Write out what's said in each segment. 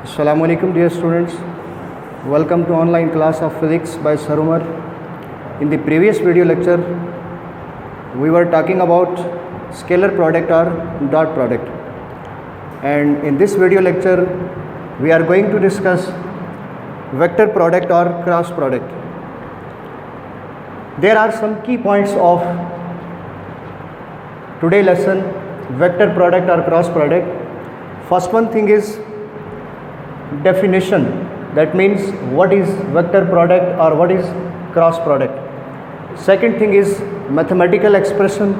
Assalamu alaikum dear students, welcome to online class of physics by Sir Umar. In the previous video lecture we were talking about scalar product or dot product, and in this video lecture we are going to discuss vector product or cross product. There are some key points of today lesson, vector product or cross product. First one thing is definition, that means what is vector product or what is cross product. Second thing is mathematical expression.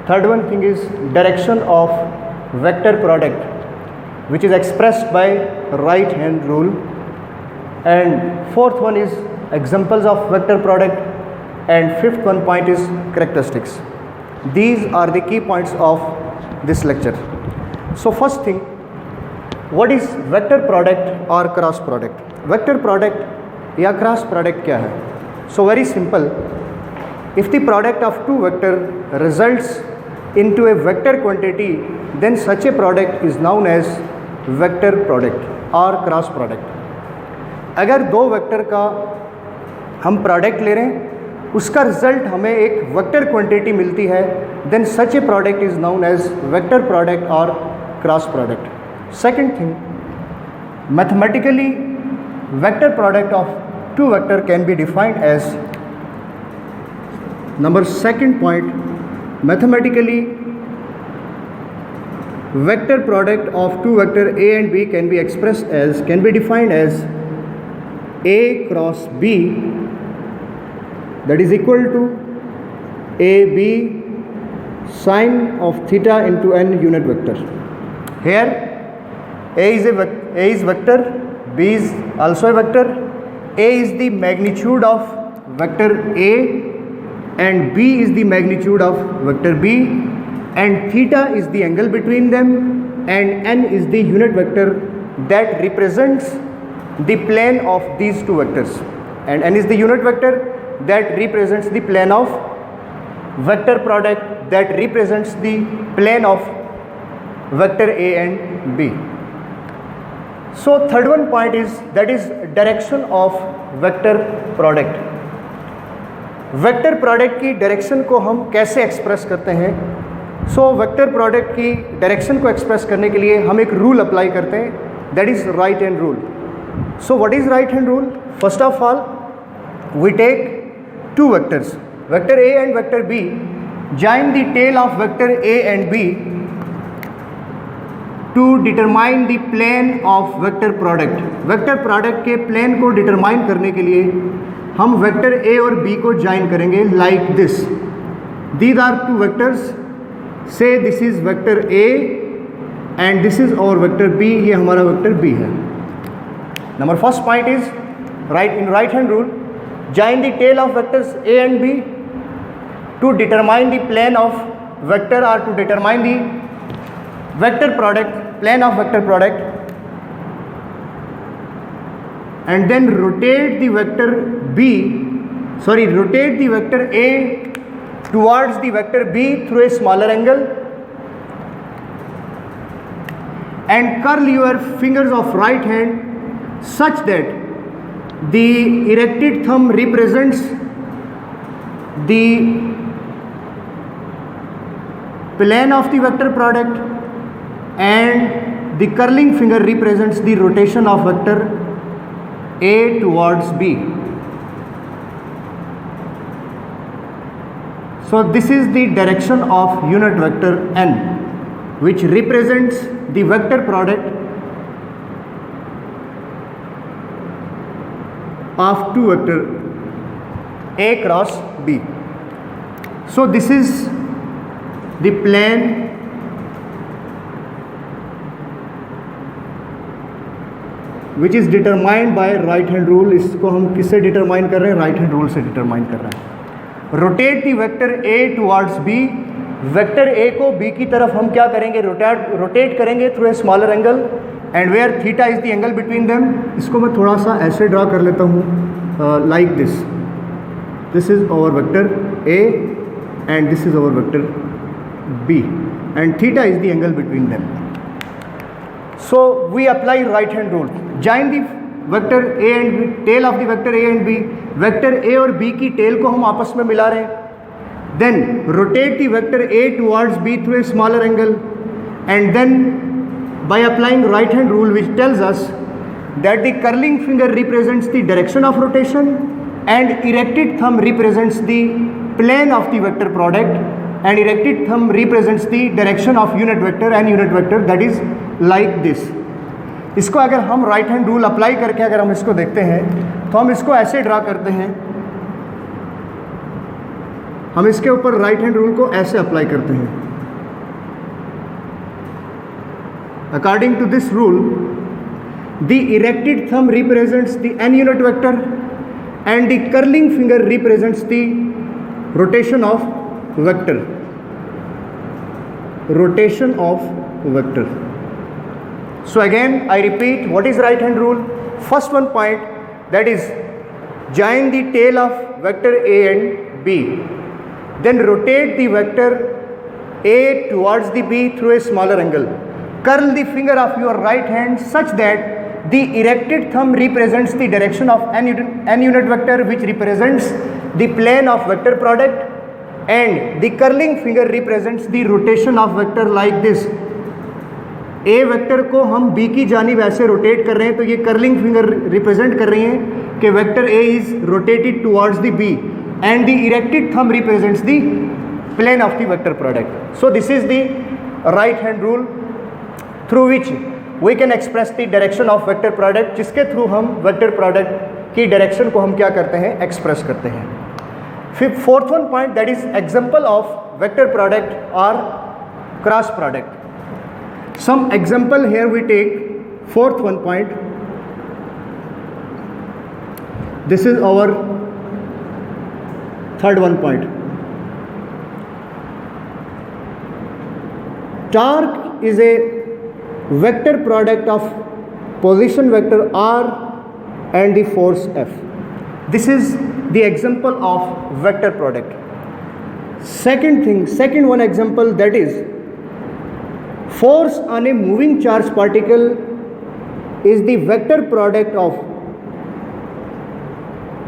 Third one thing is direction of vector product, which is expressed by right hand rule. And fourth one is examples of vector product, and fifth one point is characteristics. These are the key points of this lecture. So first thing, what is vector product or cross product? Vector product या cross product क्या है? So very simple. If the product of two vector results into a vector quantity, then such a product is known as vector product or cross product. अगर दो vector का हम product ले रहे हैं, उसका रिजल्ट हमें एक वेक्टर क्वांटिटी मिलती है, then such a product is known as vector product और cross product. Second thing, mathematically vector product of two vector can be defined as, number second point, mathematically vector product of two vector A and B can be defined as A cross B, that is equal to AB sine of theta into n unit vector. Here A is vector, B is also a vector. A is the magnitude of vector A and B is the magnitude of vector B, and theta is the angle between them, and n is the unit vector that represents the plane of these two vectors, and n is the unit vector that represents the plane of vector product that represents the plane of vector A and B. So third one point is, that is direction of vector product. Vector product की direction को हम कैसे express करते हैं? So vector product की direction को express करने के लिए हम एक रूल अप्लाई करते हैं, that is right hand rule. So what is right hand rule? First of all we take two vectors, vector A and vector B, join the tail of vector A and B to determine the plane of vector product. Vector product के plane को determine करने के लिए हम vector A और B को join करेंगे like this. These are two vectors, so this is vector A and this is our vector B, ये हमारा वेक्टर B है. Number first point is right hand rule, join the tail of vectors A and B to determine the plane of vector or to determine the vector product, plane of vector product, and then rotate the vector A towards the vector B through a smaller angle, and curl your fingers of right hand such that the erected thumb represents the plane of the vector product and the curling finger represents the rotation of vector A towards B. So this is the direction of unit vector n, which represents the vector product of two vector A cross B. So this is the plane which is determined by right hand rule. इसको हम किससे determine कर रहे हैं? Right hand rule से determine कर रहे हैं. Rotate the vector A towards B, vector A को B की तरफ हम क्या करेंगे? रोटेट करेंगे through a smaller angle, and where theta is the angle between them. इसको मैं थोड़ा सा ऐसे ड्रा कर लेता हूँ, like this. This is our vector A and this is our vector B, and theta is the angle between them. So we apply right hand rule. Join the vector a and b, tail of the vector a and b. Vector a और b की tail को हम आपस में मिला रहे हैं. Then rotate the vector a towards b through a smaller angle, and then by applying right hand rule, which tells us that the curling finger represents the direction of rotation and erected thumb represents the plane of the vector product, and erected thumb represents the direction of unit vector and unit vector, that is like this. इसको अगर हम right hand rule apply करके अगर हम इसको देखते हैं तो हम इसको ऐसे ड्रा करते हैं. हम इसके ऊपर राइट हैंड रूल को ऐसे अप्लाई करते हैं. According to this rule, the erected thumb represents the n unit vector and the curling finger represents the rotation of vector. Rotation of vector. So again I repeat, what is right hand rule? First one point, that is join the tail of vector a and b, then rotate the vector a towards the b through a smaller angle. Curl the finger of your right hand such that the erected thumb represents the direction of n unit vector, which represents the plane of vector product, and the curling finger represents the rotation of vector like this. A vector को हम B की जानिब ऐसे rotate कर रहे हैं तो ये कर्लिंग फिंगर रिप्रेजेंट कर रही हैं कि vector A is rotated towards the B and the erected thumb represents the plane of the vector product. So this is the right hand rule through which we can express the direction of vector product, जिसके through हम vector product की direction को हम क्या करते हैं, express करते हैं. Fourth one point, that is example of vector product और cross product. Some example here we take. Fourth one point, this is our third one point. Torque is a vector product of position vector r and the force F. This is the example of vector product. Second one example, that is force on a moving charge particle is the vector product of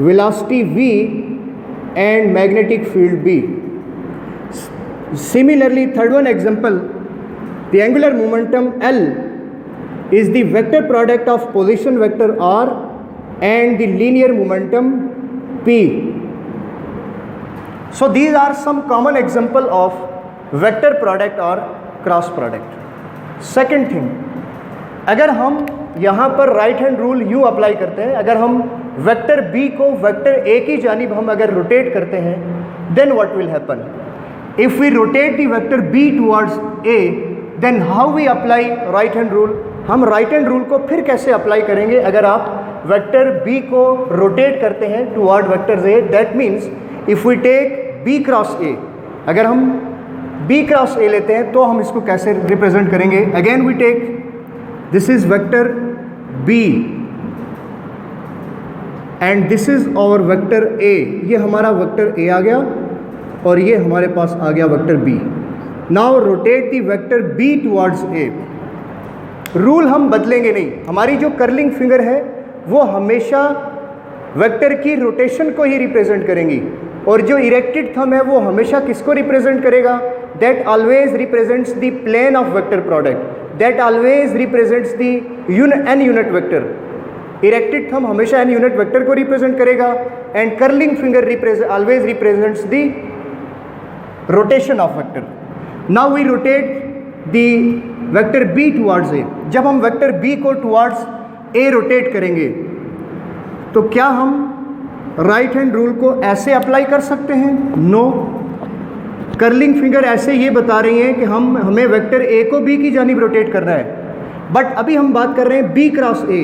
velocity v and magnetic field B. Similarly, third one example, the angular momentum L is the vector product of position vector r and the linear momentum P. So these are some common example of vector product or cross product. Second thing, अगर हम यहाँ पर right hand rule यूँ apply करते हैं, अगर हम vector B को वेक्टर ए की जानिब हम अगर रोटेट करते हैं, then what will happen? If we rotate the vector B towards A, then how we apply right hand rule? हम राइट हैंड रूल को फिर कैसे अप्लाई करेंगे अगर आप वेक्टर बी को रोटेट करते हैं toward vector A? That means if we take B cross A, अगर हम बी क्रॉस ए लेते हैं तो हम इसको कैसे रिप्रेजेंट करेंगे? Again we take, this is vector B and this is our vector A. ये हमारा वेक्टर ए आ गया और ये हमारे पास आ गया vector B. Now rotate the vector B towards A. Rule हम बदलेंगे नहीं, हमारी जो कर्लिंग फिंगर है वो हमेशा वेक्टर की रोटेशन को ही रिप्रेजेंट करेंगी, और जो इरेक्टेड थंब है वो हमेशा किसको रिप्रेजेंट करेगा? That always represents the plane of vector product, that always represents the N unit vector. Erected thumb हमेशा एन यूनिट वेक्टर को रिप्रेजेंट करेगा and curling finger always represents the rotation of vector. Now we rotate the vector B towards A. जब हम vector B को towards A rotate करेंगे तो क्या हम राइट हैंड रूल को ऐसे अप्लाई कर सकते हैं? नो. कर्लिंग फिंगर ऐसे ये बता रही हैं कि हमें वेक्टर ए को बी की जानिब रोटेट करना है, बट अभी हम बात कर रहे हैं B cross A.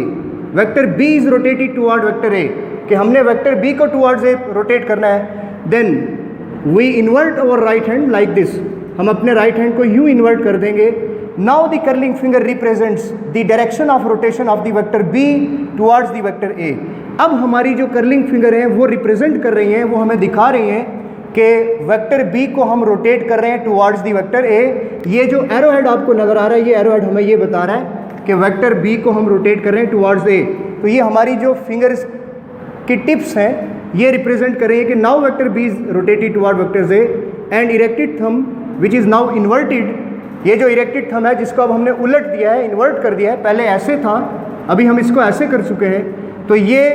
Vector B is rotated toward vector A, कि हमने वेक्टर बी को टुवर्ड्स ए रोटेट करना है. Then we invert our right hand like this. हम अपने राइट हैंड को यूँ इन्वर्ट कर देंगे. Now the curling finger represents the direction of rotation of the vector B towards the vector A. अब हमारी जो कर्लिंग फिंगर हैं वो रिप्रेजेंट कर रही हैं, वो हमें दिखा रही हैं कि वेक्टर बी को हम रोटेट कर रहे हैं टुवर्ड्स द वेक्टर ए. ये जो एरो हेड आपको नज़र आ रहा है, ये एरो हेड हमें ये बता रहा है कि वेक्टर बी को हम रोटेट कर रहे हैं टुवर्ड्स ए, तो ये हमारी जो फिंगर्स की टिप्स हैं ये रिप्रेजेंट कर रही है कि now vector B is rotated toward vector A and erected thumb which is now inverted, ये जो इरेक्टेड थंब है जिसको अब हमने उलट दिया है, इन्वर्ट कर दिया है, पहले ऐसे था अभी हम इसको ऐसे कर चुके हैं, तो ये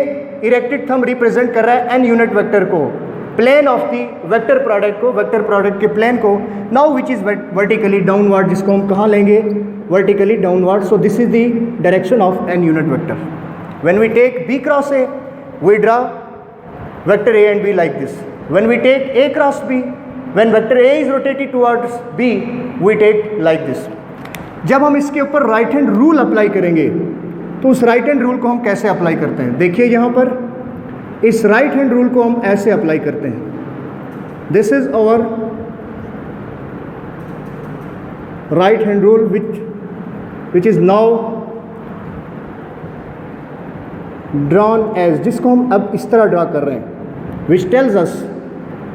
इरेक्टेड थंब रिप्रेजेंट कर रहा है एन यूनिट वेक्टर को, plane of the vector product को, वेक्टर प्रोडक्ट के प्लेन को, now which is vertically downward, जिसको हम कहाँ लेंगे, vertically downward. So this is the direction of N unit vector. When we take B cross A we draw vector A and B like this. When we take A cross B, when vector A is rotated towards B, we take like this. जब हम इसके ऊपर right hand rule apply करेंगे तो उस right hand rule को हम कैसे अप्लाई करते हैं, देखिए यहाँ पर इस राइट हैंड रूल को हम ऐसे अप्लाई करते हैं. This is our right hand rule which is now drawn as, जिसको हम अब इस तरह ड्रा कर रहे हैं, which tells us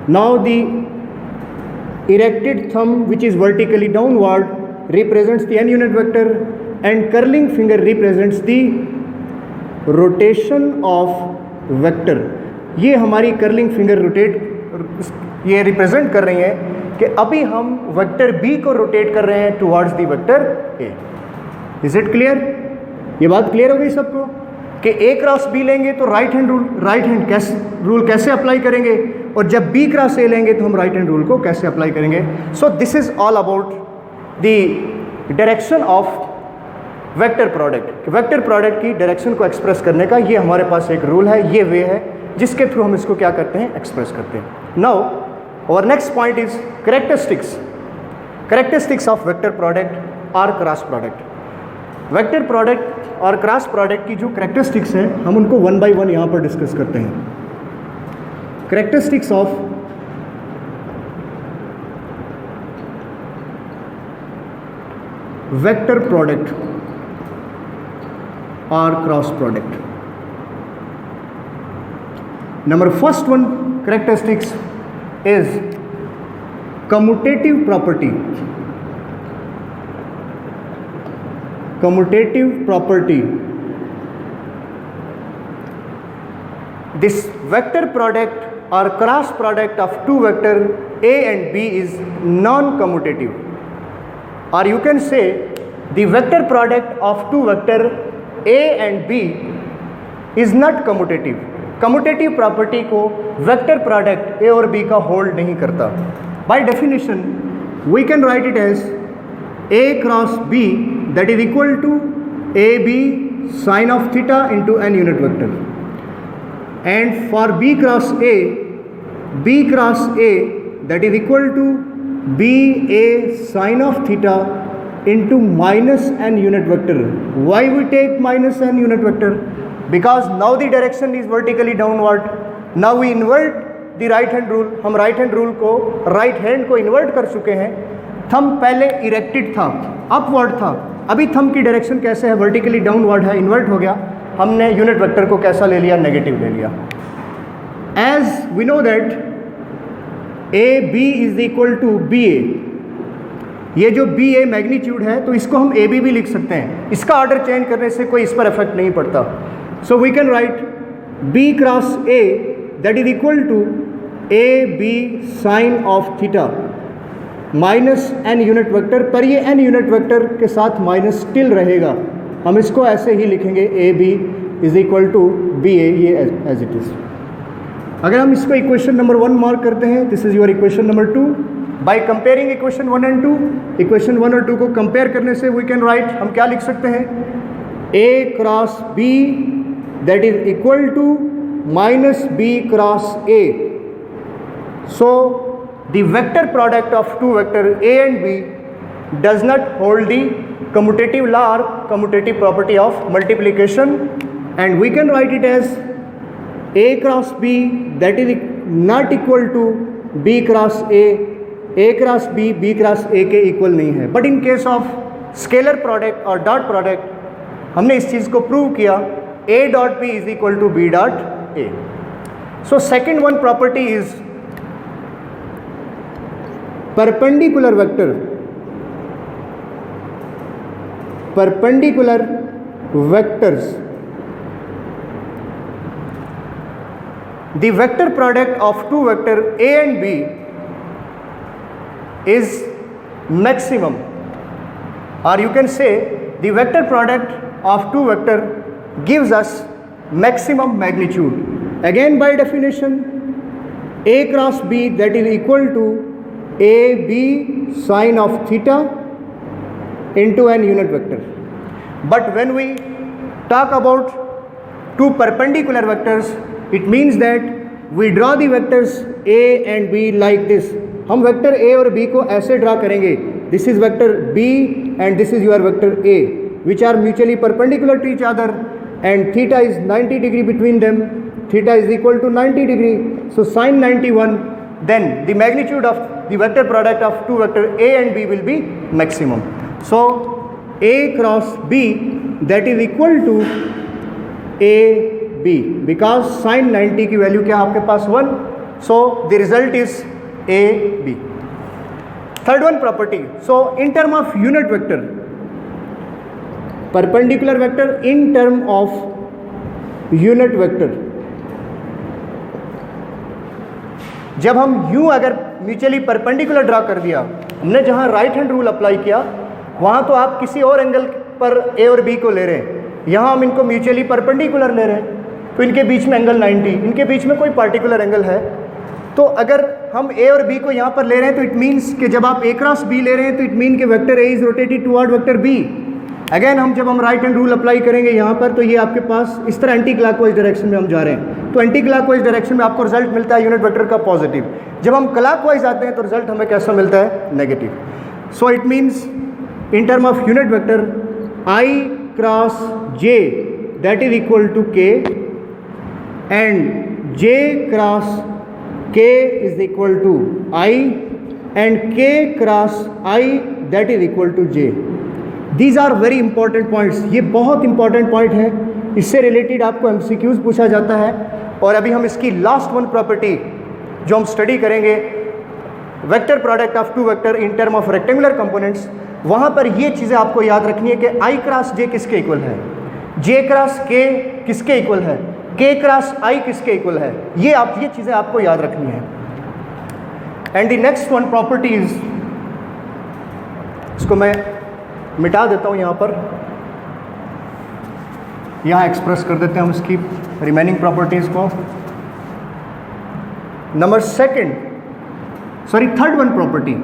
now the erected thumb which is vertically downward represents the n unit vector and curling finger represents the rotation of vector. ये हमारी curling finger rotate ये represent कर रही है कि अभी हम वेक्टर b को रोटेट कर रहे हैं towards the vector a. Is it clear? ये बात क्लियर हो गई सबको कि a क्रॉस b लेंगे तो राइट हैंड रूल कैसे अप्लाई करेंगे, और जब b क्रॉस a लेंगे तो हम राइट हैंड रूल को कैसे अप्लाई करेंगे. सो this is all about the direction of vector product. Vector product की डायरेक्शन को एक्सप्रेस करने का ये हमारे पास एक रूल है, ये वे है जिसके थ्रू हम इसको क्या करते हैं, एक्सप्रेस करते हैं. Now our next point is characteristics of vector product और क्रॉस प्रोडक्ट. वेक्टर प्रोडक्ट और क्रॉस प्रोडक्ट की जो कैरेक्टरिस्टिक्स हैं हम उनको वन बाय वन यहाँ पर डिस्कस करते हैं. कैरेक्टरिस्टिक्स ऑफ वेक्टर प्रोडक्ट और cross product. Number first one characteristics is commutative property. Commutative property. This vector product or cross product of two vector A and B is non-commutative, or you can say the vector product of two vector A and B is not commutative. Commutative property को vector product A और B का hold नहीं करता. By definition, we can write it as A cross B, that is equal to AB sine of theta into n unit vector, and for B cross A that is equal to BA sine of theta into minus n unit vector. Why we take minus n unit vector? Because now the direction is vertically downward. Now we invert the right hand rule. हम right hand rule को right hand को invert कर चुके हैं. Thumb पहले erected था, upward था, अभी थंब की डायरेक्शन कैसे है, वर्टिकली डाउनवर्ड है, इन्वर्ट हो गया. हमने यूनिट वेक्टर को कैसा ले लिया, नेगेटिव ले लिया. As we know that A B is equal to B A, ये जो बी ए मैग्नीट्यूड है तो इसको हम ए बी भी लिख सकते हैं, इसका ऑर्डर चेंज करने से कोई इस पर इफेक्ट नहीं पड़ता. So we can write B cross A that is equal to A B sine of theta minus N unit vector, पर ये एन यूनिट वेक्टर के साथ माइनस स्टिल रहेगा, हम इसको ऐसे ही लिखेंगे A B is equal to B A, ये एज इट इज. अगर हम इसको इक्वेशन नंबर 1 मार्क करते हैं, this is your equation number 2. By comparing equation 1 and 2, equation 1 और 2 को कंपेयर करने से वी कैन राइट, हम क्या लिख सकते हैं, A cross B that is equal to minus B cross A. So the vector product of two vector A and B does not hold the commutative law or commutative property of multiplication, and we can write it as A cross B that is not equal to B cross A cross B cross A के equal नहीं है. But in case of scalar product और dot product हमने इस चीज़ को prove किया, A dot B is equal to B dot A. So second one property is perpendicular vector. perpendicular vectors, the vector product of two vector A and B is maximum, or you can say the vector product of two vector gives us maximum magnitude. Again, by definition, A cross B, that is equal to AB sine of theta into an unit vector. But when we talk about two perpendicular vectors, it means that we draw the vectors A and B like this. हम vector A और B को ऐसे draw करेंगे. This is vector B and this is your vector A, which are mutually perpendicular to each other, and theta is 90 degree between them. Theta is equal to 90 degree. So sine 91, then the magnitude of the vector product of two vector A and B will be maximum. So A cross B, that is equal to AB, because sine 90 की value क्या आपके पास 1. So the result is AB. Third one property. So in term of unit vector, perpendicular vector in term of unit vector, जब हम यूं अगर mutually perpendicular draw कर दिया, हमने जहां राइट हैंड रूल अप्लाई किया वहां तो आप किसी और एंगल पर ए और बी को ले रहे हैं, यहां हम इनको म्यूचुअली परपेंडिकुलर ले रहे हैं, तो इनके बीच में एंगल 90, इनके बीच में कोई पार्टिकुलर एंगल है. तो अगर हम ए और बी को यहाँ पर ले रहे हैं तो इट मीन्स कि जब आप ए क्रॉस बी ले रहे हैं तो इट मीन कि vector A is rotated toward vector B. Again जब हम राइट हैंड रूल अप्लाई करेंगे यहाँ पर, तो ये आपके पास इस तरह एंटी क्लॉकवाइज डायरेक्शन में हम जा रहे हैं, तो एंटी क्लॉकवाइज डायरेक्शन में आपको रिजल्ट मिलता है यूनिट वेक्टर का पॉजिटिव. जब हम क्लॉकवाइज आते हैं तो रिजल्ट हमें कैसा मिलता है? Negative. So it means in term of unit vector I cross J, that is equal to K, and J cross k is equal to I, and k cross I, that is equal to j. These are very important points. ये बहुत important point है, इससे related आपको MCQs पूछा जाता है. और अभी हम इसकी लास्ट वन प्रॉपर्टी जो हम स्टडी करेंगे, vector product of two vector in term of rectangular components, वहाँ पर ये चीज़ें आपको याद रखनी है कि I क्रॉस j किसके इक्वल है, j क्रॉस k किसके इक्वल है, k क्रॉस I किसके इक्वल है. ये चीज़ें आपको याद रखनी है. And the next one property is, इसको मैं मिटा देता हूँ यहाँ पर, यहाँ एक्सप्रेस कर देते हैं हम इसकी रिमेनिंग प्रॉपर्टीज को. Number third one property,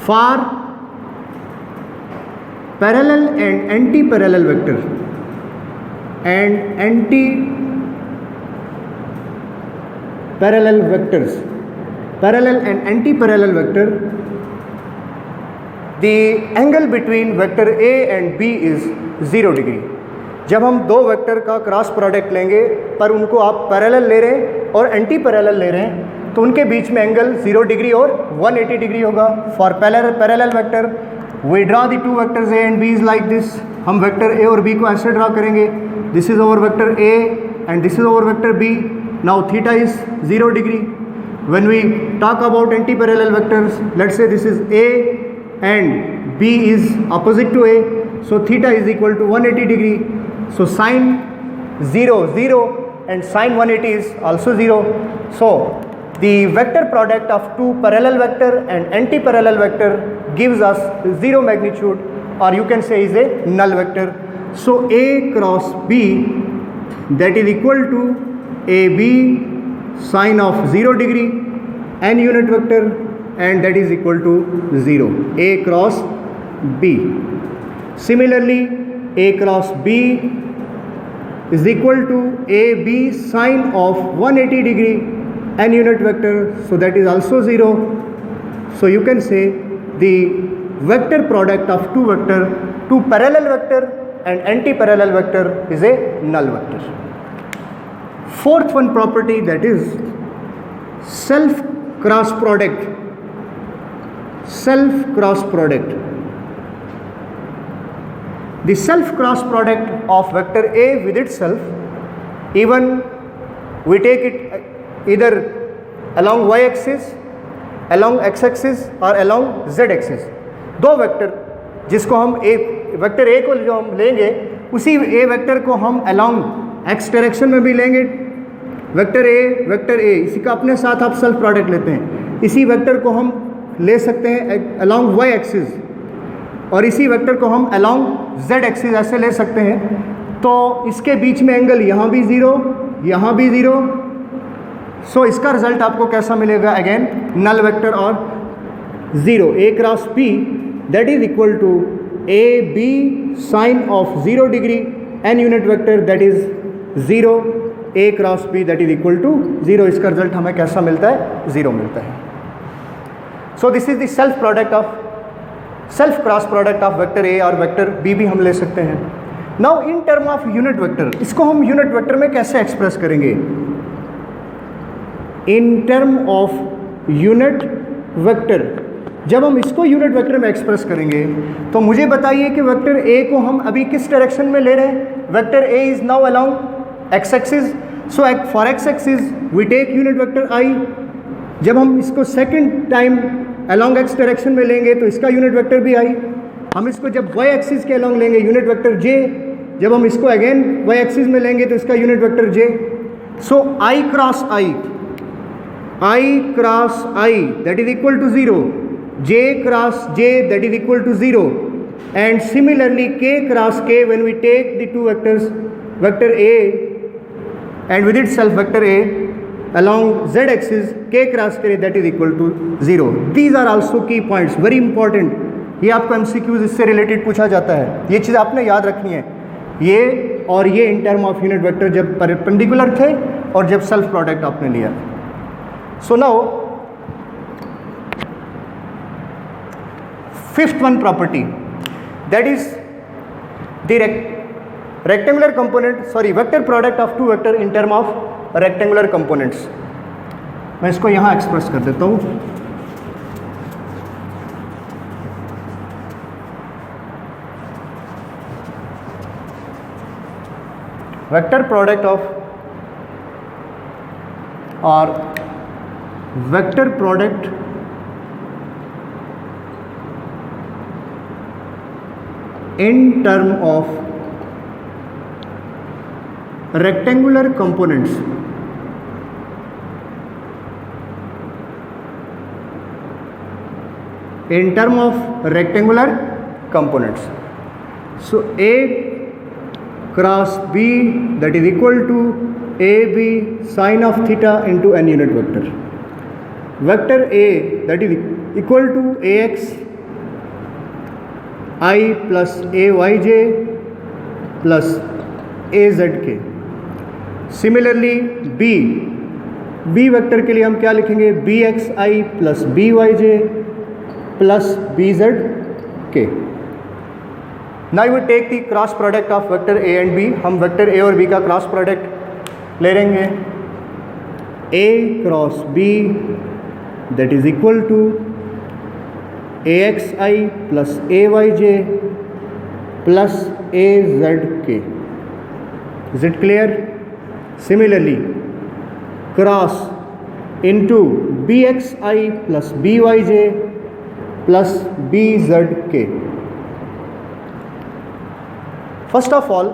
for parallel and anti parallel vector and anti-parallel vectors, parallel and anti-parallel vector, the angle between vector A and B is 0 degree. जब हम दो वेक्टर का क्रॉस प्रोडक्ट लेंगे पर उनको आप parallel ले रहे हैं और एंटी पैरेलल ले रहे हैं, तो उनके बीच में एंगल 0 डिग्री और 180 डिग्री होगा. For parallel vector we draw the two vectors A and B is like this. हम वेक्टर A और B को ऐसे ड्रा करेंगे. This is our vector A and this is our vector B. Now theta is 0 degree. When we talk about anti-parallel vectors, let's say this is A and B is opposite to A. So theta is equal to 180 degree. So sine 0, 0 and sine 180 is also 0. So the vector product of two parallel vector and anti-parallel vector gives us 0 magnitude, or you can say is a null vector. So A cross B, that is equal to AB sine of 0 degree and unit vector, and that is equal to 0. A cross B. Similarly, A cross B is equal to AB sine of 180 degree and unit vector, so that is also 0. So you can say the vector product of two parallel vector and anti-parallel vector is a null vector. Fourth one property, that is self cross product. The self cross product of vector A with itself, even we take it either along y axis, along x axis or along z axis. दो vector जिसको हम ए vector A को जो हम लेंगे उसी ए vector को हम अलोंग एक्स डायरेक्शन में भी लेंगे। वेक्टर ए इसी का अपने साथ आप सेल्फ प्रोडक्ट लेते हैं, इसी वेक्टर को हम ले सकते हैं अलोंग वाई एक्सिस और इसी वेक्टर को हम अलोंग जेड एक्सिस ऐसे ले सकते हैं। तो इसके बीच में एंगल यहाँ भी ज़ीरो, यहाँ भी ज़ीरो। सो इसका रिजल्ट आपको कैसा मिलेगा? अगेन नल वेक्टर और zero. A cross P that is equal to A B sine of 0 degree N unit vector that is 0 A cross P that is equal to 0। इसका result हमें कैसा मिलता है? 0 मिलता है। सो this is the self cross product of vector A और vector B भी हम ले सकते हैं। Now in term of unit vector, इसको हम यूनिट वेक्टर में कैसे एक्सप्रेस करेंगे? इन टर्म ऑफ यूनिट वेक्टर, जब हम इसको यूनिट वेक्टर में एक्सप्रेस करेंगे तो मुझे बताइए कि वेक्टर ए को हम अभी किस डायरेक्शन में ले रहे हैं? Vector A is now along X axis, so for X axis we take unit vector I. जब हम इसको second time along X direction में लेंगे तो इसका यूनिट वेक्टर भी आई। हम इसको जब वाई एक्सिस के अलोंग लेंगे यूनिट वेक्टर जे, जब हम इसको अगेन वाई एक्सिस में लेंगे तो इसका unit vector J. So I cross I that is equal to 0, j cross j that is equal to 0, and similarly k cross k when we take the two vectors, vector a and with itself vector a along z axis, k cross k that is equal to 0. These are also key points, very important. ये आपको MCQs इससे related पूछा जाता है, ये चीज़ आपने याद रखनी है। ये और ये इन टर्म ऑफ यूनिट वेक्टर जब परपेंडिकुलर थे और जब सेल्फ प्रोडक्ट आपने लिया। So now fifth one property, that is the rectangular component, vector product of two vector in term of rectangular components. मैं इसको यहाँ एक्सप्रेस कर देता हूँ। वेक्टर प्रोडक्ट ऑफ और vector product in term of rectangular components, in term of rectangular components. So A cross B that is equal to AB sine of theta into n unit vector. Vector A that is equal to ax I plus ayj plus azk. Similarly B vector के लिए हम क्या लिखेंगे? bxi plus byj plus bzk. Now we take the cross product of vector A and B. हम vector A और B का cross product ले लेंगे। A cross B that is equal to axi plus ayj plus azk. Is it clear? Similarly, cross into bxi plus byj plus bzk. First of all,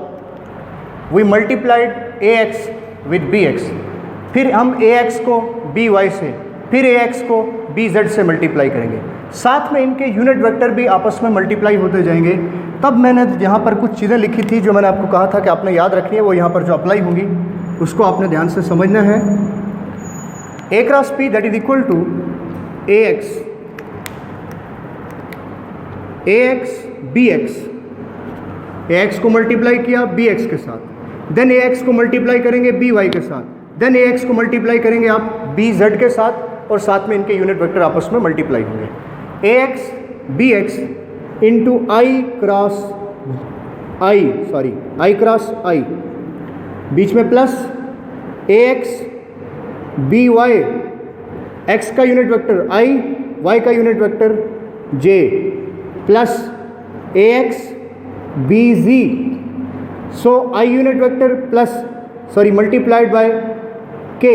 we multiplied ax with bx, फिर हम ax को by से, फिर ax को bz से multiply करेंगे, साथ में इनके यूनिट वेक्टर भी आपस में मल्टीप्लाई होते जाएंगे। तब मैंने यहाँ पर कुछ चीज़ें लिखी थी जो मैंने आपको कहा था कि आपने याद रखनी है, वो यहाँ पर जो अप्लाई होंगी उसको आपने ध्यान से समझना है। a cross p that is equal to ax bx, ax को मल्टीप्लाई किया bx के साथ, देन ax को मल्टीप्लाई करेंगे by के साथ, देन ax को मल्टीप्लाई करेंगे आप bz के साथ, और साथ में इनके यूनिट वेक्टर आपस में मल्टीप्लाई होंगे। ax bx into I cross I, बीच में प्लस ax by, x का यूनिट वेक्टर i, y का unit vector j, plus ax bz, so i unit vector plus multiplied by k,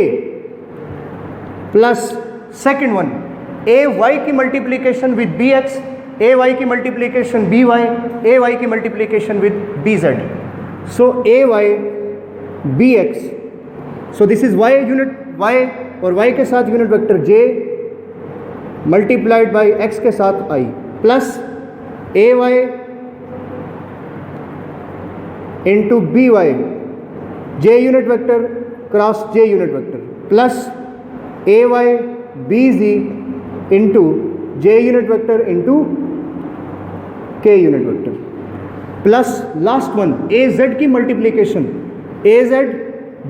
plus second one a y की multiplication with bx A Y की multiplication B Y, A Y की multiplication with B Z. So A Y B X, so this is Y unit Y और Y के साथ unit vector J multiplied by X के साथ I plus A Y into B Y J unit vector cross J unit vector plus A Y B G into J unit vector into K unit vector plus last one A Z की multiplication A Z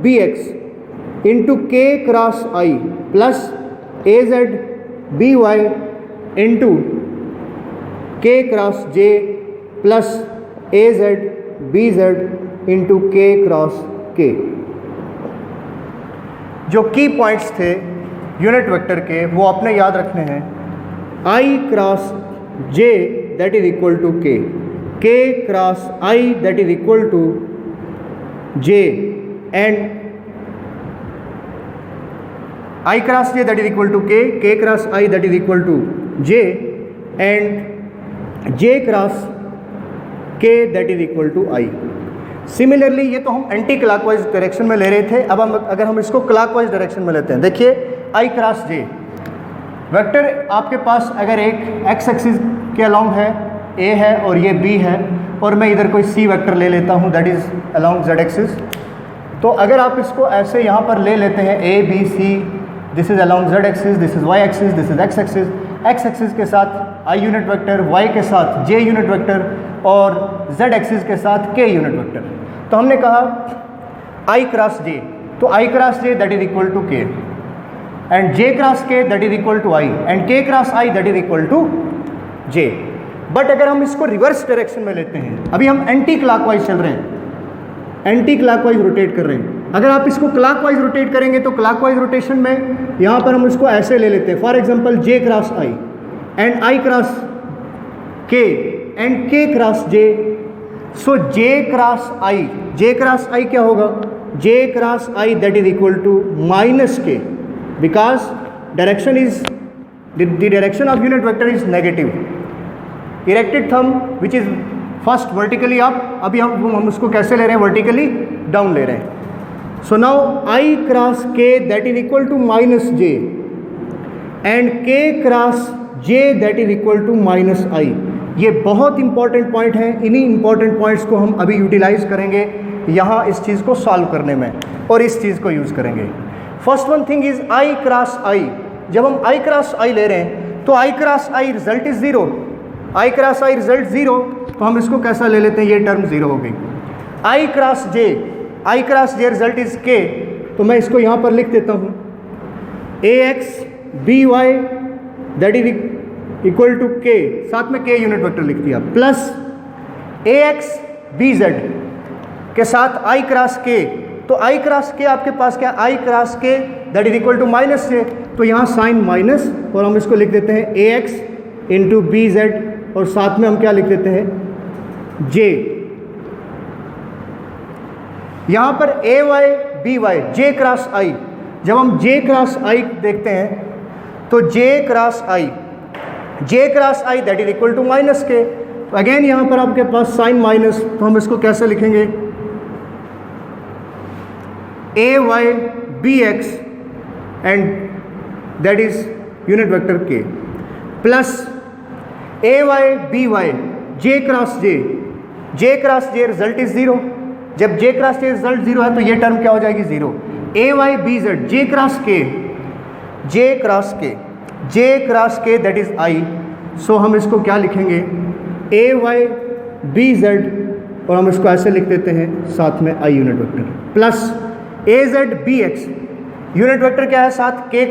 B X into K cross I plus A Z B Y into K cross J plus A Z B Z into K cross K. जो की points थे unit vector के वो आपने याद रखने हैं. I cross J that is equal to K cross I that is equal to J and I cross j that is equal to k cross I that is equal to j and j cross k that is equal to I. Similarly ये तो हम anti clockwise direction में ले रहे थे. अब हम अगर हम इसको क्लॉकवाइज डायरेक्शन में लेते हैं, देखिए I क्रॉस j वेक्टर आपके पास अगर एक x एक्सिस के अलोंग है, a है और ये b है, और मैं इधर कोई c वेक्टर ले लेता हूँ that is along z axis. तो अगर आप इसको ऐसे यहाँ पर ले लेते हैं a b c, this is along z axis, this is y axis, this is x axis. x axis के साथ i यूनिट वेक्टर, y के साथ j यूनिट वेक्टर और z एक्सिस के साथ k यूनिट वेक्टर. तो हमने कहा i क्रॉस j, तो i cross j that is equal to k and j cross k that is equal to i and k cross i that is equal to j. But अगर हम इसको reverse direction में लेते हैं, अभी हम anti clockwise चल रहे हैं, एंटी क्लॉकवाइज रोटेट कर रहे हैं. अगर आप इसको क्लॉकवाइज रोटेट करेंगे तो क्लॉकवाइज रोटेशन में यहाँ पर हम इसको ऐसे ले लेते हैं. For example j cross i and i cross k and k cross j. So j cross i क्या होगा? j cross i that is equal to minus k because direction is the direction of unit vector is negative. Erected thumb which is first vertically up, अभी हम उसको कैसे ले रहे हैं? Vertically down ले रहे हैं. So now I cross k that is equal to minus j and k cross j that is equal to minus I. ये बहुत इंपॉर्टेंट पॉइंट हैं. इन्हीं इंपॉर्टेंट पॉइंट्स को हम अभी यूटिलाइज करेंगे यहाँ इस चीज़ को सॉल्व करने में और इस चीज़ को यूज़ करेंगे. First one thing is I cross I. जब हम I क्रॉस I ले रहे हैं तो I cross I result is zero. I cross I result zero, तो हम इसको कैसा ले लेते हैं? ये टर्म ज़ीरो हो गई. I cross J, I cross J result is K, तो मैं इसको यहाँ पर लिख देता हूँ ax by that is equal to K, साथ में K यूनिट वेक्टर लिख दिया, प्लस ax bz के साथ I क्रॉस K. तो I क्रॉस K आपके पास क्या? I cross K that is equal to minus J, तो यहाँ साइन माइनस और हम इसको लिख देते हैं ax इंटू बी जेड और साथ में हम क्या लिख देते हैं? J. यहाँ पर A Y B Y J cross I, जब हम जे क्रॉस आई देखते हैं तो J cross I that is equal to minus K. Again यहाँ पर आपके पास साइन माइनस, तो हम इसको कैसे लिखेंगे? A Y B X and that is unit vector K plus A Y B Y J cross J result is zero. जब j cross K result zero है तो ये टर्म क्या हो जाएगी? Zero. A Y B Z J cross K that is I. So हम इसको क्या लिखेंगे? ए वाई बी जेड और हम इसको ऐसे लिख देते हैं साथ में I unit vector plus A Z B x unit vector क्या है? साथ k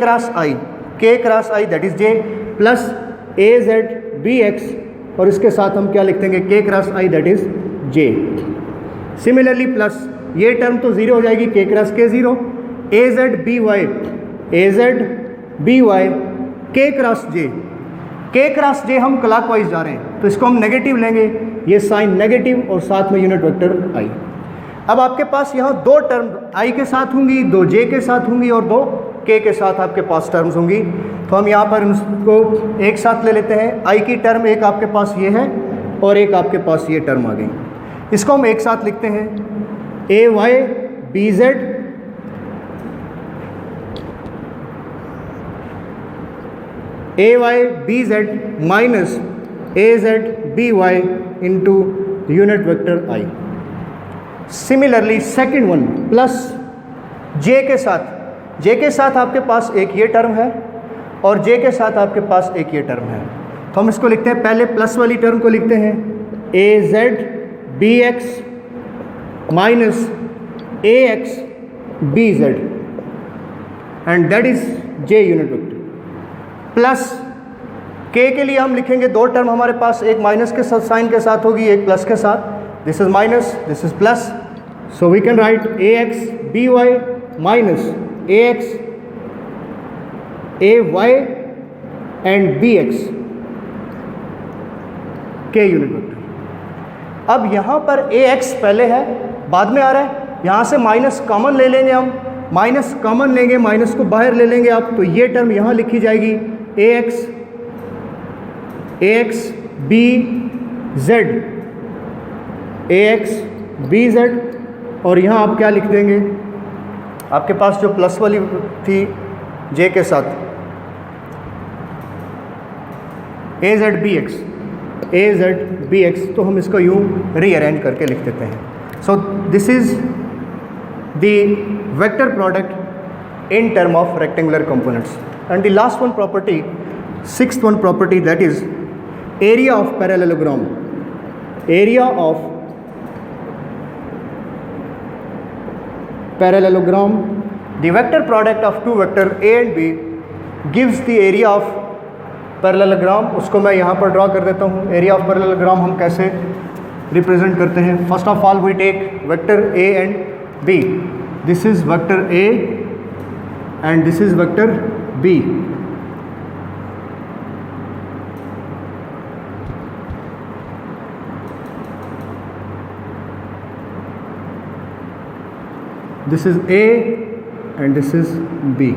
cross I that is J plus A Z B x और इसके साथ हम क्या लिख देंगे? k cross I that is J. Similarly plus ये टर्म तो ज़ीरो हो जाएगी, k cross k zero, a Z B y k cross j हम क्लॉकवाइज जा रहे हैं तो इसको हम नेगेटिव लेंगे, ये साइन नेगेटिव और साथ में यूनिट वेक्टर I. अब आपके पास यहाँ दो टर्म I के साथ होंगी, दो J के साथ होंगी और दो K के साथ आपके पास टर्म्स होंगी. तो हम यहाँ पर उसको एक साथ ले लेते हैं। आई की टर्म एक आपके पास ये है और एक आपके पास ये टर्म आ गई। इसको हम एक साथ लिखते हैं A Y B Z A Y B Z minus A Z B Y into unit vector I. Similarly second one plus J के साथ आपके पास एक ये टर्म है और जे के साथ आपके पास एक ये टर्म है। तो हम इसको लिखते हैं, पहले प्लस वाली टर्म को लिखते हैं A Z B X minus A x B Z and that is J unit vector. Plus के लिए हम लिखेंगे दो टर्म हमारे पास, एक माइनस के साथ साइन के साथ होगी, एक प्लस के साथ। This is minus, this is plus, so we can write a x b y minus A x a y and b x k unit vector. अब यहाँ पर ए एक्स पहले है, बाद में आ रहा है, यहाँ से माइनस कॉमन ले लेंगे हम, माइनस कॉमन लेंगे, माइनस को बाहर ले लेंगे आप, तो ये टर्म यहाँ लिखी जाएगी A x B Z A x B Z. और यहाँ आप क्या लिख देंगे, आपके पास जो प्लस वाली थी जे के साथ ए जेड बी एक्स, तो हम इसको यूँ रीअरेंज करके लिख देते हैं। सो this is the vector product in term of rectangular components. And the last one property, sixth one property, that is area of parallelogram. Area of parallelogram, the vector product of two vector a and b gives the area of parallelogram. उसको मैं यहाँ पर draw कर देता हूँ। area of parallelogram हम कैसे represent करते हैं? First of all we take vector a and b. This is vector a and this is vector b. This is a and this is b.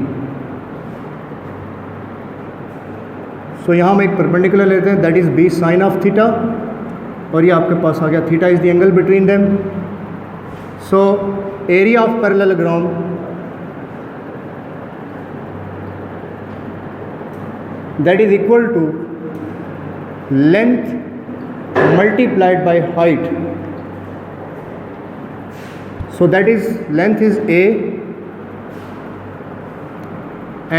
So यहाँ हम एक परपेंडिकुलर लेते हैं, that is b sine of theta, और ये आपके पास आ गया theta is the angle between them. So area of parallelogram that is equal to length multiplied by height. So that is length is a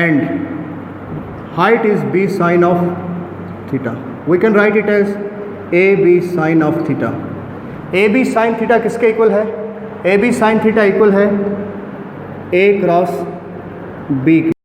and height is b sine of theta. We can write it as a b sine of theta. a b sine theta किसके equal है? a b sine theta equal है a cross b.